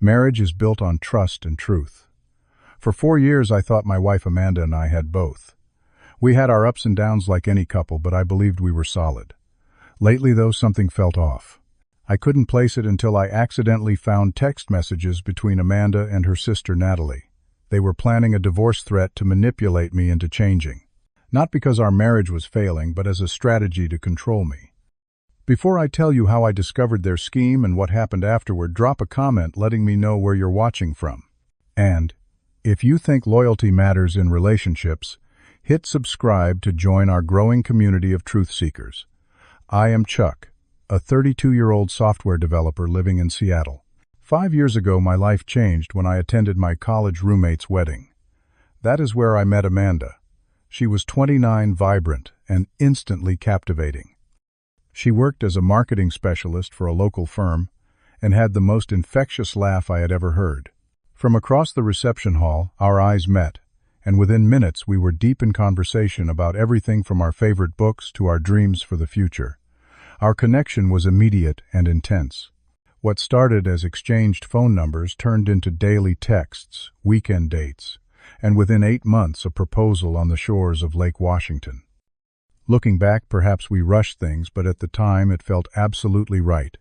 Marriage is built on trust and truth. For 4 years I thought my wife Amanda and I had both. We had our ups and downs like any couple, but I believed we were solid. Lately though, something felt off. I couldn't place it until I accidentally found text messages between Amanda and her sister Natalie. They were planning a divorce threat to manipulate me into changing. Not because our marriage was failing, but as a strategy to control me. Before I tell you how I discovered their scheme and what happened afterward, drop a comment letting me know where you're watching from. And, if you think loyalty matters in relationships, hit subscribe to join our growing community of truth seekers. I am Chuck, a 32-year-old software developer living in Seattle. 5 years ago, my life changed when I attended my college roommate's wedding. That is where I met Amanda. She was 29, vibrant, and instantly captivating. She worked as a marketing specialist for a local firm and had the most infectious laugh I had ever heard. From across the reception hall, our eyes met, and within minutes we were deep in conversation about everything from our favorite books to our dreams for the future. Our connection was immediate and intense. What started as exchanged phone numbers turned into daily texts, weekend dates, and within 8 months a proposal on the shores of Lake Washington. Looking back, perhaps we rushed things, but at the time it felt absolutely right.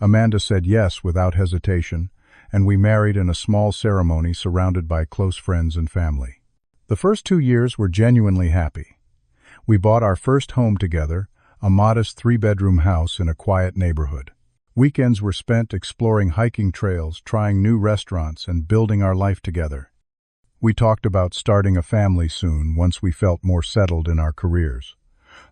Amanda said yes without hesitation, and we married in a small ceremony surrounded by close friends and family. The first 2 years were genuinely happy. We bought our first home together, a modest 3-bedroom house in a quiet neighborhood. Weekends were spent exploring hiking trails, trying new restaurants, and building our life together. We talked about starting a family soon once we felt more settled in our careers.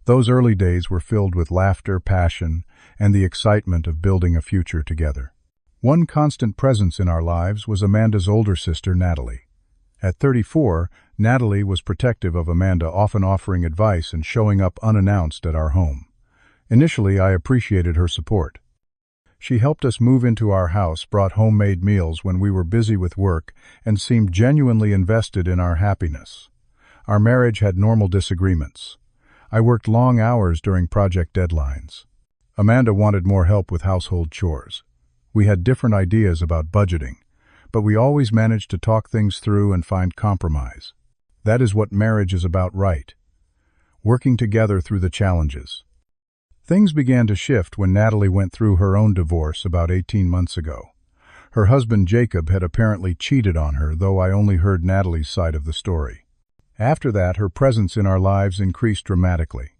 Those early days were filled with laughter, passion, and the excitement of building a future together. One constant presence in our lives was Amanda's older sister, Natalie. At 34, Natalie was protective of Amanda, often offering advice and showing up unannounced at our home. Initially, I appreciated her support. She helped us move into our house, brought homemade meals when we were busy with work, and seemed genuinely invested in our happiness. Our marriage had normal disagreements. I worked long hours during project deadlines. Amanda wanted more help with household chores. We had different ideas about budgeting, but we always managed to talk things through and find compromise. That is what marriage is about, right? Working together through the challenges. Things began to shift when Natalie went through her own divorce about 18 months ago. Her husband Jacob had apparently cheated on her, though I only heard Natalie's side of the story. After that, her presence in our lives increased dramatically.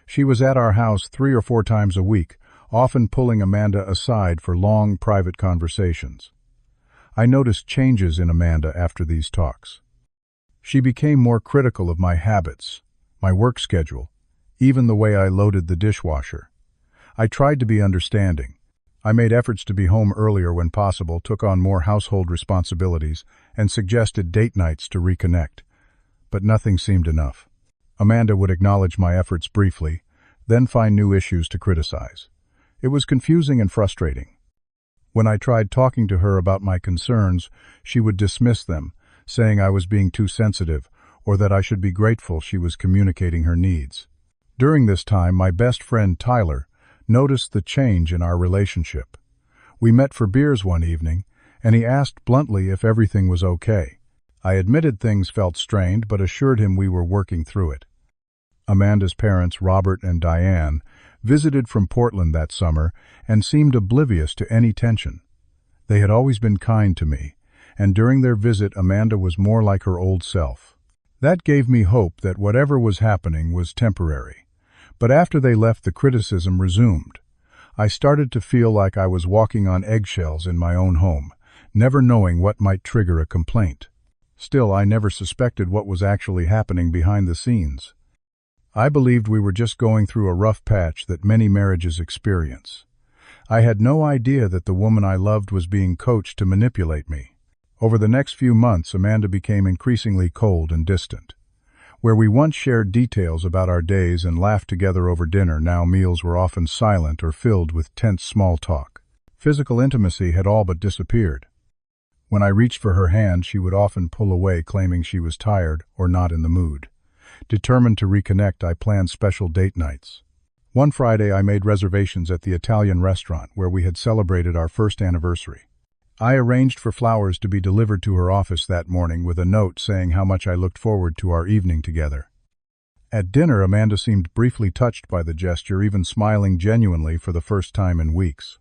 She was at our house 3 or 4 times a week, often pulling Amanda aside for long, private conversations. I noticed changes in Amanda after these talks. She became more critical of my habits, my work schedule, even the way I loaded the dishwasher. I tried to be understanding. I made efforts to be home earlier when possible, took on more household responsibilities, and suggested date nights to reconnect. But nothing seemed enough. Amanda would acknowledge my efforts briefly, then find new issues to criticize. It was confusing and frustrating. When I tried talking to her about my concerns, she would dismiss them, saying I was being too sensitive, or that I should be grateful she was communicating her needs. During this time, my best friend Tyler noticed the change in our relationship. We met for beers one evening, and he asked bluntly if everything was okay. I admitted things felt strained, but assured him we were working through it. Amanda's parents, Robert and Diane, visited from Portland that summer and seemed oblivious to any tension. They had always been kind to me, and during their visit, Amanda was more like her old self. That gave me hope that whatever was happening was temporary. But after they left, the criticism resumed. I started to feel like I was walking on eggshells in my own home, never knowing what might trigger a complaint. Still, I never suspected what was actually happening behind the scenes. I believed we were just going through a rough patch that many marriages experience. I had no idea that the woman I loved was being coached to manipulate me. Over the next few months, Amanda became increasingly cold and distant. Where we once shared details about our days and laughed together over dinner, now meals were often silent or filled with tense small talk. Physical intimacy had all but disappeared. When I reached for her hand, she would often pull away, claiming she was tired or not in the mood. Determined to reconnect, I planned special date nights. One Friday, I made reservations at the Italian restaurant where we had celebrated our first anniversary. I arranged for flowers to be delivered to her office that morning with a note saying how much I looked forward to our evening together. At dinner, Amanda seemed briefly touched by the gesture, even smiling genuinely for the first time in weeks.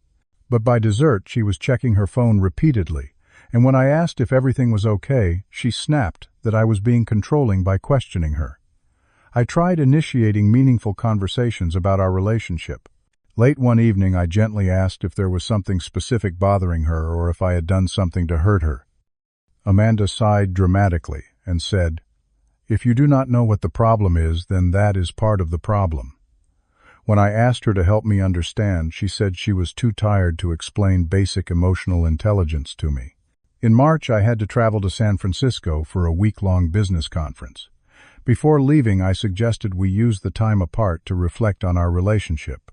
But by dessert, she was checking her phone repeatedly, and when I asked if everything was okay, she snapped that I was being controlling by questioning her. I tried initiating meaningful conversations about our relationship. Late one evening, I gently asked if there was something specific bothering her or if I had done something to hurt her. Amanda sighed dramatically and said, "If you do not know what the problem is, then that is part of the problem." When I asked her to help me understand, she said she was too tired to explain basic emotional intelligence to me. In March, I had to travel to San Francisco for a week-long business conference. Before leaving, I suggested we use the time apart to reflect on our relationship.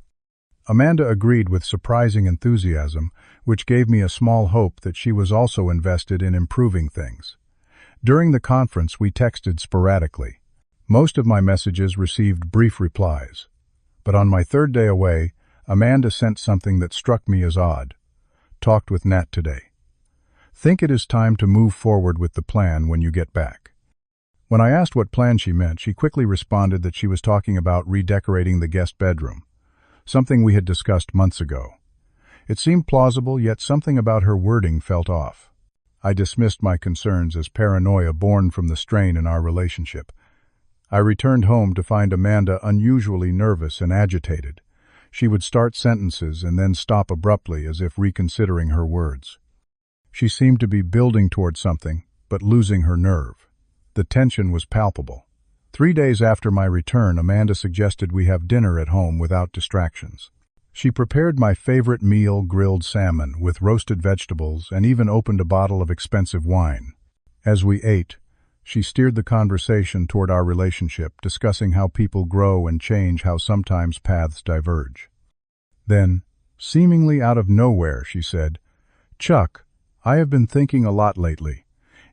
Amanda agreed with surprising enthusiasm, which gave me a small hope that she was also invested in improving things. During the conference, we texted sporadically. Most of my messages received brief replies. But on my third day away, Amanda sent something that struck me as odd. "Talked with Nat today. Think it is time to move forward with the plan when you get back." When I asked what plan she meant, she quickly responded that she was talking about redecorating the guest bedroom, something we had discussed months ago. It seemed plausible, yet something about her wording felt off. I dismissed my concerns as paranoia born from the strain in our relationship. I returned home to find Amanda unusually nervous and agitated. She would start sentences and then stop abruptly as if reconsidering her words. She seemed to be building toward something, but losing her nerve. The tension was palpable. 3 days after my return, Amanda suggested we have dinner at home without distractions. She prepared my favorite meal, grilled salmon, with roasted vegetables, and even opened a bottle of expensive wine. As we ate, she steered the conversation toward our relationship, discussing how people grow and change, how sometimes paths diverge. Then, seemingly out of nowhere, she said, "Chuck, I have been thinking a lot lately.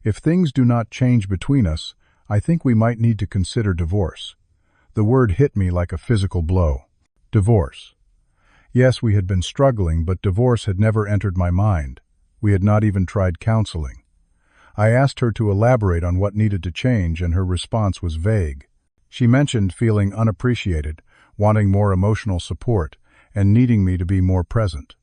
If things do not change between us, I think we might need to consider divorce." The word hit me like a physical blow. Divorce. Yes, we had been struggling, but divorce had never entered my mind. We had not even tried counseling. I asked her to elaborate on what needed to change, and her response was vague. She mentioned feeling unappreciated, wanting more emotional support, and needing me to be more present.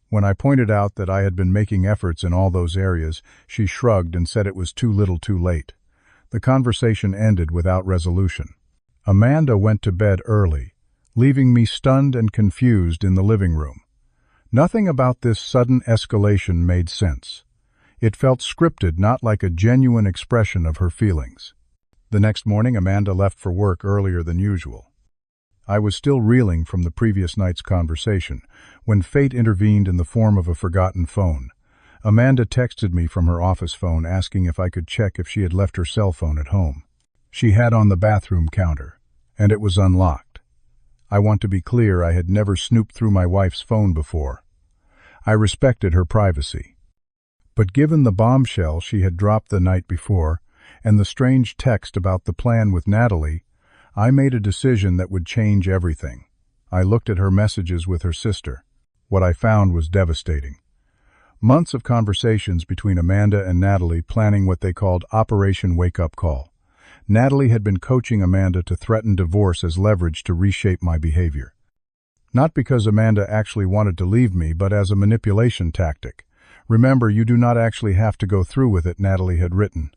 When I pointed out that I had been making efforts in all those areas, she shrugged and said it was too little too late. The conversation ended without resolution. Amanda went to bed early, leaving me stunned and confused in the living room. Nothing about this sudden escalation made sense. It felt scripted, not like a genuine expression of her feelings. The next morning, Amanda left for work earlier than usual. I was still reeling from the previous night's conversation when fate intervened in the form of a forgotten phone. Amanda texted me from her office phone asking if I could check if she had left her cell phone at home. She had on the bathroom counter, and it was unlocked. I want to be clear, I had never snooped through my wife's phone before. I respected her privacy. But given the bombshell she had dropped the night before, and the strange text about the plan with Natalie, I made a decision that would change everything. I looked at her messages with her sister. What I found was devastating. Months of conversations between Amanda and Natalie planning what they called Operation Wake Up Call. Natalie had been coaching Amanda to threaten divorce as leverage to reshape my behavior. Not because Amanda actually wanted to leave me, but as a manipulation tactic. "Remember, you do not actually have to go through with it," Natalie had written.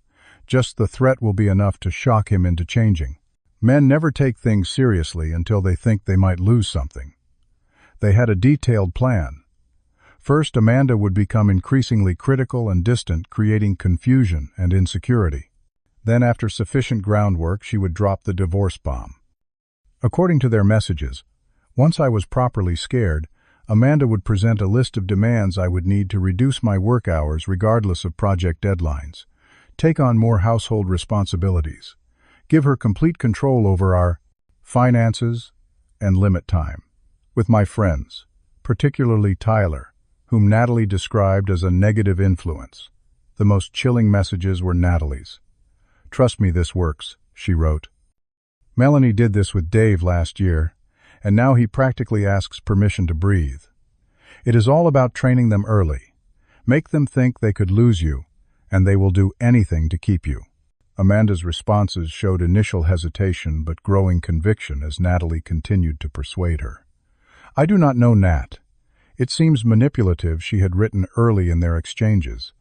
"Just the threat will be enough to shock him into changing." Men never take things seriously until they think they might lose something. They had a detailed plan. First, Amanda would become increasingly critical and distant, creating confusion and insecurity. Then, after sufficient groundwork, she would drop the divorce bomb. According to their messages, once I was properly scared, Amanda would present a list of demands I would need to reduce my work hours regardless of project deadlines, take on more household responsibilities, give her complete control over our finances, and limit time with my friends, particularly Tyler, whom Natalie described as a negative influence. The most chilling messages were Natalie's. "Trust me, this works," she wrote. "Melanie did this with Dave last year, and now he practically asks permission to breathe. It is all about training them early. Make them think they could lose you, and they will do anything to keep you. Amanda's responses showed initial hesitation but growing conviction as Natalie continued to persuade her. I do not know Nat. It seems manipulative, she had written early in their exchanges,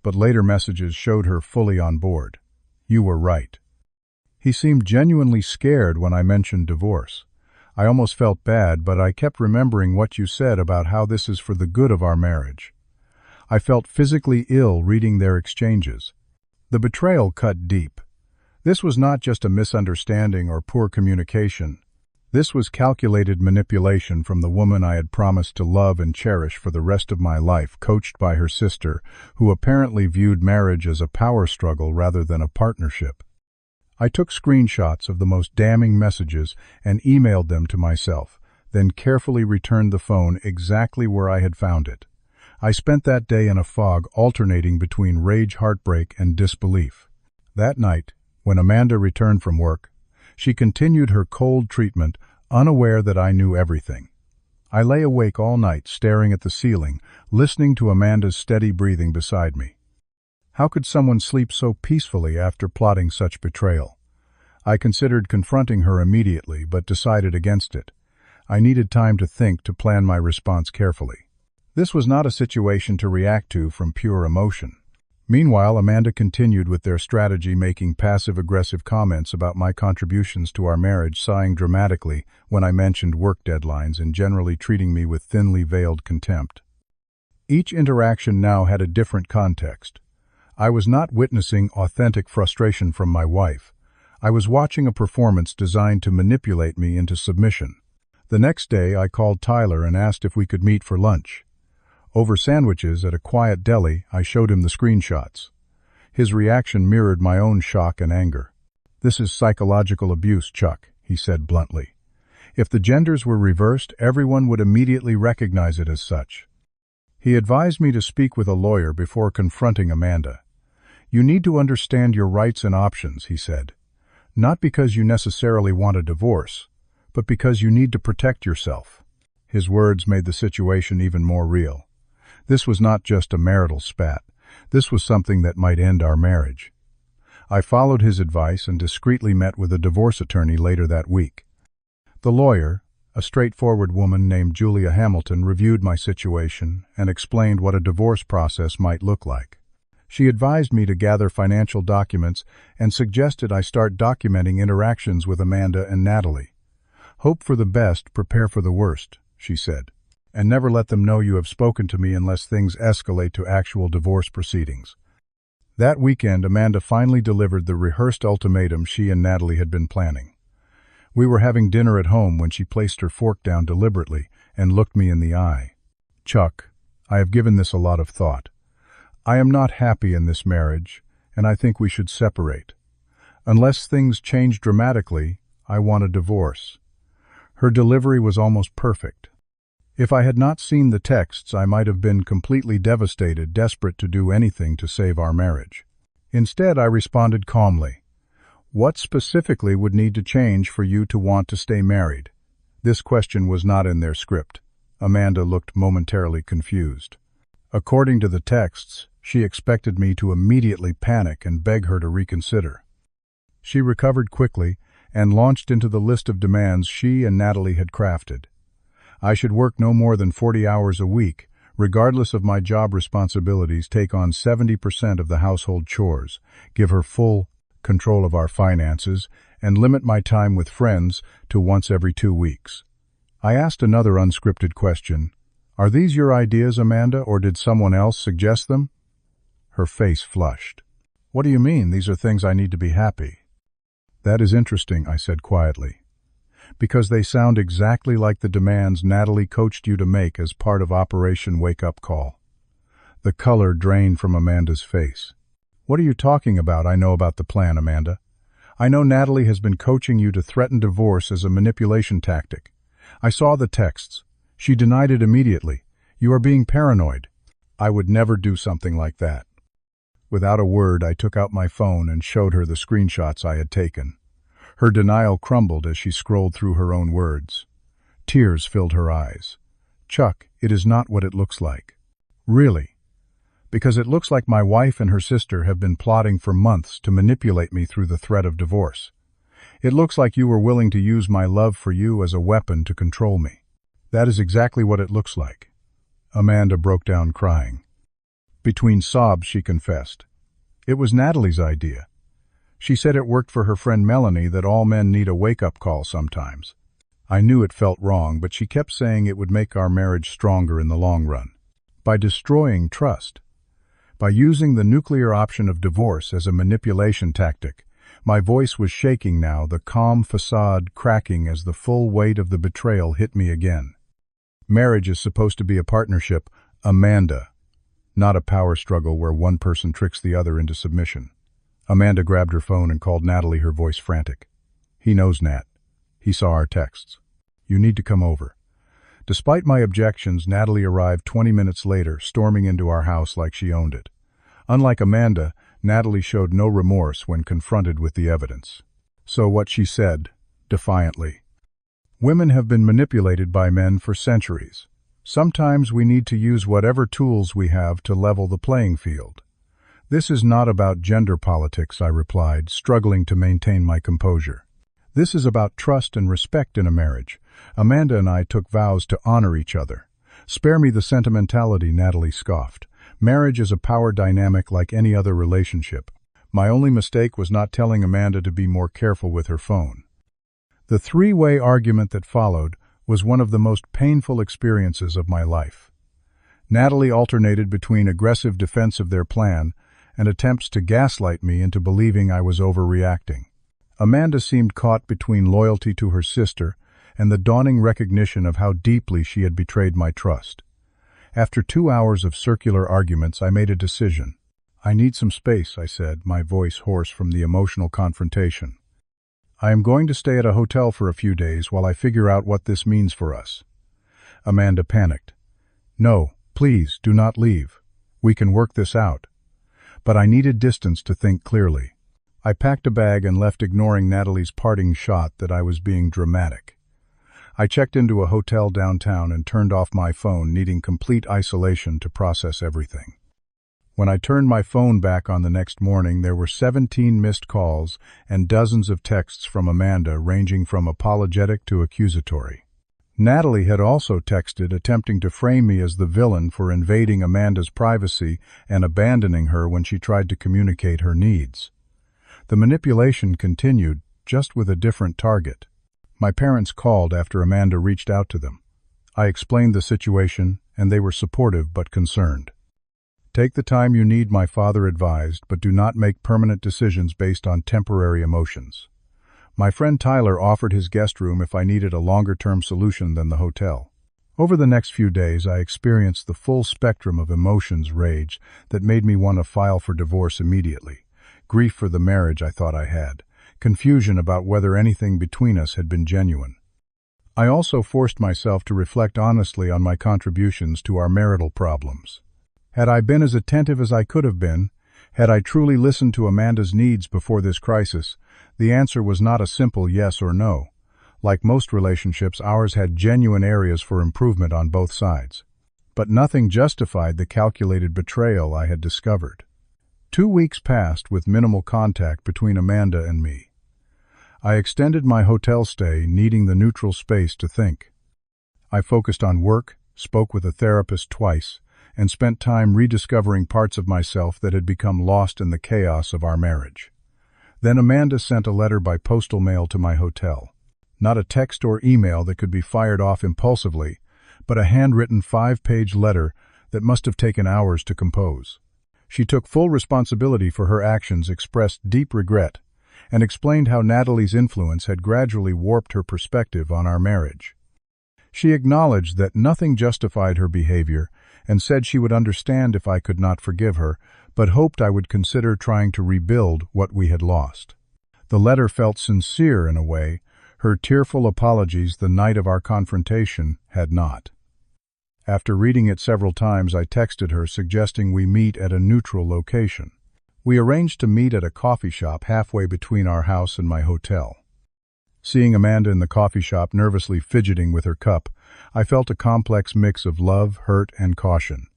but later messages showed her fully on board. You were right. He seemed genuinely scared when I mentioned divorce. I almost felt bad, but I kept remembering what you said about how this is for the good of our marriage. I felt physically ill reading their exchanges. The betrayal cut deep. This was not just a misunderstanding or poor communication. This was calculated manipulation from the woman I had promised to love and cherish for the rest of my life, coached by her sister, who apparently viewed marriage as a power struggle rather than a partnership. I took screenshots of the most damning messages and emailed them to myself, then carefully returned the phone exactly where I had found it. I spent that day in a fog, alternating between rage, heartbreak, and disbelief. That night, when Amanda returned from work, she continued her cold treatment, unaware that I knew everything. I lay awake all night, staring at the ceiling, listening to Amanda's steady breathing beside me. How could someone sleep so peacefully after plotting such betrayal? I considered confronting her immediately, but decided against it. I needed time to think, to plan my response carefully. This was not a situation to react to from pure emotion. Meanwhile, Amanda continued with their strategy, making passive-aggressive comments about my contributions to our marriage, sighing dramatically when I mentioned work deadlines, and generally treating me with thinly veiled contempt. Each interaction now had a different context. I was not witnessing authentic frustration from my wife. I was watching a performance designed to manipulate me into submission. The next day, I called Tyler and asked if we could meet for lunch. Over sandwiches at a quiet deli, I showed him the screenshots. His reaction mirrored my own shock and anger. "This is psychological abuse, Chuck," he said bluntly. "If the genders were reversed, everyone would immediately recognize it as such." He advised me to speak with a lawyer before confronting Amanda. "You need to understand your rights and options," he said. "Not because you necessarily want a divorce, but because you need to protect yourself." His words made the situation even more real. This was not just a marital spat. This was something that might end our marriage. I followed his advice and discreetly met with a divorce attorney later that week. The lawyer, a straightforward woman named Julia Hamilton, reviewed my situation and explained what a divorce process might look like. She advised me to gather financial documents and suggested I start documenting interactions with Amanda and Natalie. "Hope for the best, prepare for the worst," she said. "And never let them know you have spoken to me unless things escalate to actual divorce proceedings." That weekend, Amanda finally delivered the rehearsed ultimatum she and Natalie had been planning. We were having dinner at home when she placed her fork down deliberately and looked me in the eye. "Chuck, I have given this a lot of thought. I am not happy in this marriage, and I think we should separate. Unless things change dramatically, I want a divorce." Her delivery was almost perfect. If I had not seen the texts, I might have been completely devastated, desperate to do anything to save our marriage. Instead, I responded calmly. "What specifically would need to change for you to want to stay married?" This question was not in their script. Amanda looked momentarily confused. According to the texts, she expected me to immediately panic and beg her to reconsider. She recovered quickly and launched into the list of demands she and Natalie had crafted. I should work no more than 40 hours a week, regardless of my job responsibilities, take on 70% of the household chores, give her full control of our finances, and limit my time with friends to once every 2 weeks. I asked another unscripted question. "Are these your ideas, Amanda, or did someone else suggest them?" Her face flushed. "What do you mean? These are things I need to be happy." "That is interesting," I said quietly, "because they sound exactly like the demands Natalie coached you to make as part of Operation Wake Up Call." The color drained from Amanda's face. "What are you talking about?" "I know about the plan, Amanda. I know Natalie has been coaching you to threaten divorce as a manipulation tactic. I saw the texts. She denied it immediately. You are being paranoid." "I would never do something like that." Without a word, I took out my phone and showed her the screenshots I had taken. Her denial crumbled as she scrolled through her own words. Tears filled her eyes. "Chuck, it is not what it looks like." "Really?" because it looks like my wife and her sister have been plotting for months to manipulate me through the threat of divorce. It looks like you were willing to use my love for you as a weapon to control me. That is exactly what it looks like." Amanda broke down crying. Between sobs, she confessed. It was Natalie's idea. She said it worked for her friend Melanie that all men need a wake-up call sometimes. I knew it felt wrong, but she kept saying it would make our marriage stronger in the long run. By destroying trust. By using the nuclear option of divorce as a manipulation tactic. My voice was shaking now, the calm facade cracking as the full weight of the betrayal hit me again. Marriage is supposed to be a partnership, Amanda, not a power struggle where one person tricks the other into submission. Amanda grabbed her phone and called Natalie, her voice frantic. "He knows, Nat. He saw our texts. You need to come over." Despite my objections, Natalie arrived 20 minutes later, storming into our house like she owned it. Unlike Amanda, Natalie showed no remorse when confronted with the evidence. So what she said, defiantly. "Women have been manipulated by men for centuries. Sometimes we need to use whatever tools we have to level the playing field." "This is not about gender politics," I replied, struggling to maintain my composure. "This is about trust and respect in a marriage. Amanda and I took vows to honor each other." "Spare me the sentimentality," Natalie scoffed. "Marriage is a power dynamic like any other relationship. My only mistake was not telling Amanda to be more careful with her phone." The three-way argument that followed was one of the most painful experiences of my life. Natalie alternated between aggressive defense of their plan and attempts to gaslight me into believing I was overreacting. Amanda seemed caught between loyalty to her sister and the dawning recognition of how deeply she had betrayed my trust. After 2 hours of circular arguments, I made a decision. "I need some space," I said, my voice hoarse from the emotional confrontation. "I am going to stay at a hotel for a few days while I figure out what this means for us." Amanda panicked. "No, please, do not leave. We can work this out." But I needed distance to think clearly. I packed a bag and left, ignoring Natalie's parting shot that I was being dramatic. I checked into a hotel downtown and turned off my phone, needing complete isolation to process everything. When I turned my phone back on the next morning, there were 17 missed calls and dozens of texts from Amanda, ranging from apologetic to accusatory. Natalie had also texted, attempting to frame me as the villain for invading Amanda's privacy and abandoning her when she tried to communicate her needs. The manipulation continued, just with a different target. My parents called after Amanda reached out to them. I explained the situation, and they were supportive but concerned. "Take the time you need," my father advised, "but do not make permanent decisions based on temporary emotions." My friend Tyler offered his guest room if I needed a longer-term solution than the hotel. Over the next few days, I experienced the full spectrum of emotions rage that made me want to file for divorce immediately. Grief for the marriage I thought I had. Confusion about whether anything between us had been genuine. I also forced myself to reflect honestly on my contributions to our marital problems. Had I been as attentive as I could have been? Had I truly listened to Amanda's needs before this crisis? The answer was not a simple yes or no. Like most relationships, ours had genuine areas for improvement on both sides. But nothing justified the calculated betrayal I had discovered. 2 weeks passed with minimal contact between Amanda and me. I extended my hotel stay, needing the neutral space to think. I focused on work, spoke with a therapist twice, and spent time rediscovering parts of myself that had become lost in the chaos of our marriage. Then Amanda sent a letter by postal mail to my hotel. Not a text or email that could be fired off impulsively, but a handwritten 5-page letter that must have taken hours to compose. She took full responsibility for her actions, expressed deep regret, and explained how Natalie's influence had gradually warped her perspective on our marriage. She acknowledged that nothing justified her behavior and said she would understand if I could not forgive her, but hoped I would consider trying to rebuild what we had lost. The letter felt sincere in a way. Her tearful apologies the night of our confrontation had not. After reading it several times, I texted her, suggesting we meet at a neutral location. We arranged to meet at a coffee shop halfway between our house and my hotel. Seeing Amanda in the coffee shop nervously fidgeting with her cup, I felt a complex mix of love, hurt, and caution.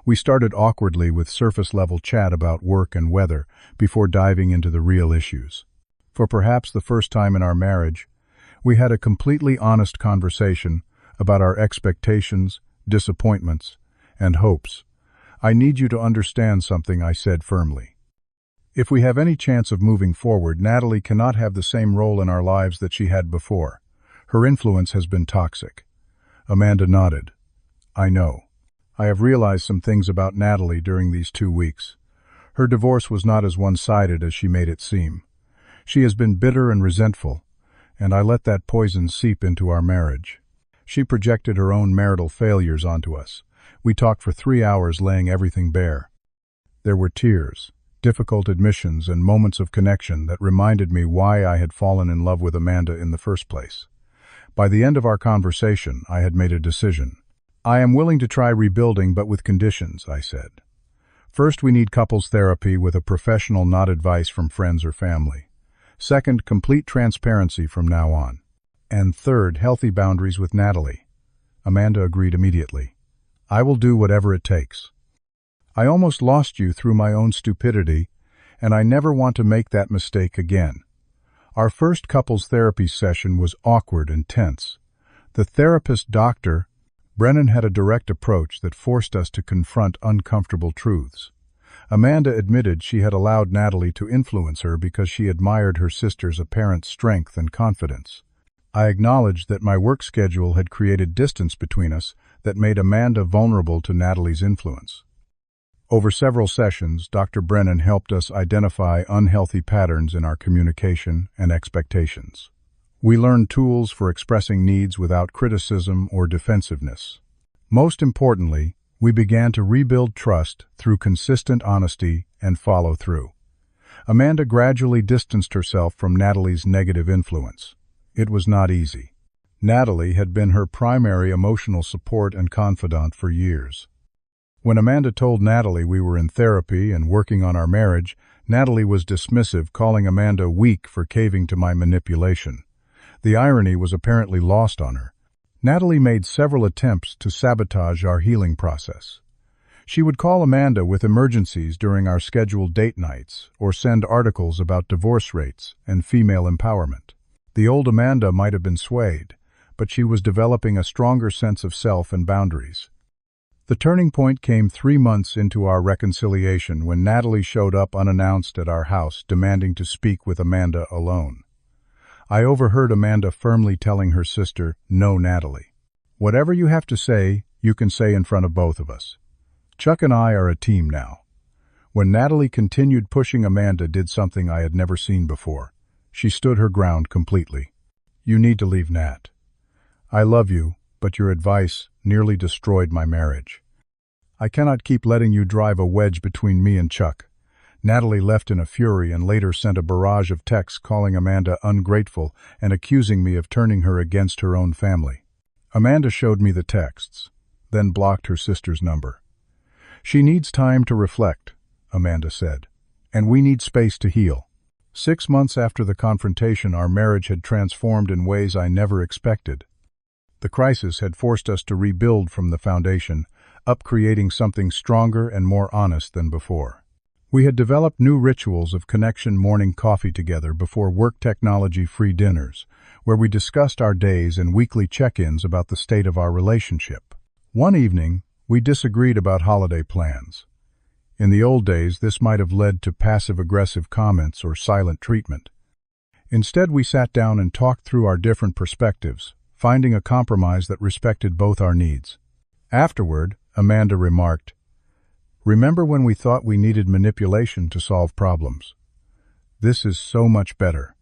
We started awkwardly with surface-level chat about work and weather before diving into the real issues. For perhaps the first time in our marriage, we had a completely honest conversation about our expectations, disappointments, and hopes. "I need you to understand something," I said firmly. "If we have any chance of moving forward, Natalie cannot have the same role in our lives that she had before. Her influence has been toxic." Amanda nodded. "I know. I have realized some things about Natalie during these 2 weeks. Her divorce was not as one-sided as she made it seem. She has been bitter and resentful, and I let that poison seep into our marriage. She projected her own marital failures onto us. We talked for 3 hours, laying everything bare. There were tears, difficult admissions, and moments of connection that reminded me why I had fallen in love with Amanda in the first place. By the end of our conversation, I had made a decision. "I am willing to try rebuilding, but with conditions," I said. "First, we need couples therapy with a professional, not advice from friends or family. Second, complete transparency from now on. And third, healthy boundaries with Natalie." Amanda agreed immediately. "I will do whatever it takes. I almost lost you through my own stupidity, and I never want to make that mistake again." Our first couples therapy session was awkward and tense. The therapist, Dr. Brennan, had a direct approach that forced us to confront uncomfortable truths. Amanda admitted she had allowed Natalie to influence her because she admired her sister's apparent strength and confidence. I acknowledged that my work schedule had created distance between us that made Amanda vulnerable to Natalie's influence. Over several sessions, Dr. Brennan helped us identify unhealthy patterns in our communication and expectations. We learned tools for expressing needs without criticism or defensiveness. Most importantly, we began to rebuild trust through consistent honesty and follow-through. Amanda gradually distanced herself from Natalie's negative influence. It was not easy. Natalie had been her primary emotional support and confidant for years. When Amanda told Natalie we were in therapy and working on our marriage, Natalie was dismissive, calling Amanda weak for caving to my manipulation. The irony was apparently lost on her. Natalie made several attempts to sabotage our healing process. She would call Amanda with emergencies during our scheduled date nights or send articles about divorce rates and female empowerment. The old Amanda might have been swayed, but she was developing a stronger sense of self and boundaries. The turning point came 3 months into our reconciliation when Natalie showed up unannounced at our house, demanding to speak with Amanda alone. I overheard Amanda firmly telling her sister, "No, Natalie. Whatever you have to say, you can say in front of both of us. Chuck and I are a team now." When Natalie continued pushing, Amanda did something I had never seen before. She stood her ground completely. "You need to leave, Nat. I love you, but your advice nearly destroyed my marriage. I cannot keep letting you drive a wedge between me and Chuck." Natalie left in a fury and later sent a barrage of texts calling Amanda ungrateful and accusing me of turning her against her own family. Amanda showed me the texts, then blocked her sister's number. "She needs time to reflect," Amanda said, "and we need space to heal." 6 months after the confrontation, our marriage had transformed in ways I never expected. The crisis had forced us to rebuild from the foundation, up creating something stronger and more honest than before. We had developed new rituals of connection, morning coffee together before work, technology-free dinners, where we discussed our days, and weekly check-ins about the state of our relationship. One evening, we disagreed about holiday plans. In the old days, this might have led to passive-aggressive comments or silent treatment. Instead, we sat down and talked through our different perspectives, finding a compromise that respected both our needs. Afterward, Amanda remarked, "Remember when we thought we needed manipulation to solve problems? This is so much better."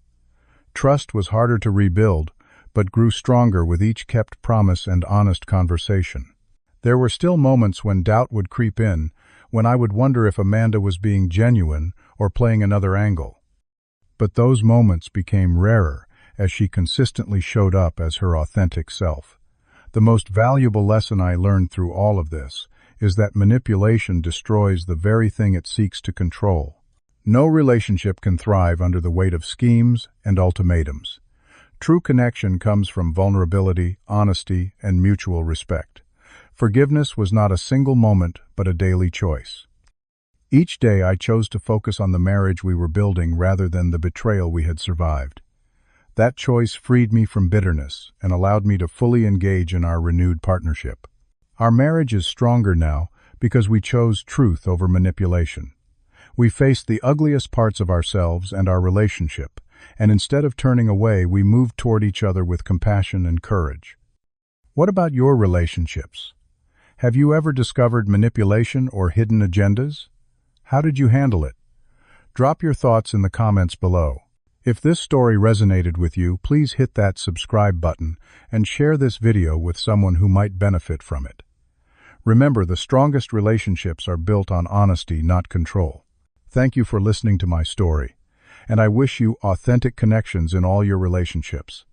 Trust was harder to rebuild, but grew stronger with each kept promise and honest conversation. There were still moments when doubt would creep in, when I would wonder if Amanda was being genuine or playing another angle. But those moments became rarer as she consistently showed up as her authentic self. The most valuable lesson I learned through all of this is that manipulation destroys the very thing it seeks to control. No relationship can thrive under the weight of schemes and ultimatums. True connection comes from vulnerability, honesty, and mutual respect. Forgiveness was not a single moment, but a daily choice. Each day I chose to focus on the marriage we were building rather than the betrayal we had survived. That choice freed me from bitterness and allowed me to fully engage in our renewed partnership. Our marriage is stronger now because we chose truth over manipulation. We faced the ugliest parts of ourselves and our relationship, and instead of turning away, we moved toward each other with compassion and courage. What about your relationships? Have you ever discovered manipulation or hidden agendas? How did you handle it? Drop your thoughts in the comments below. If this story resonated with you, please hit that subscribe button and share this video with someone who might benefit from it. Remember, the strongest relationships are built on honesty, not control. Thank you for listening to my story, and I wish you authentic connections in all your relationships.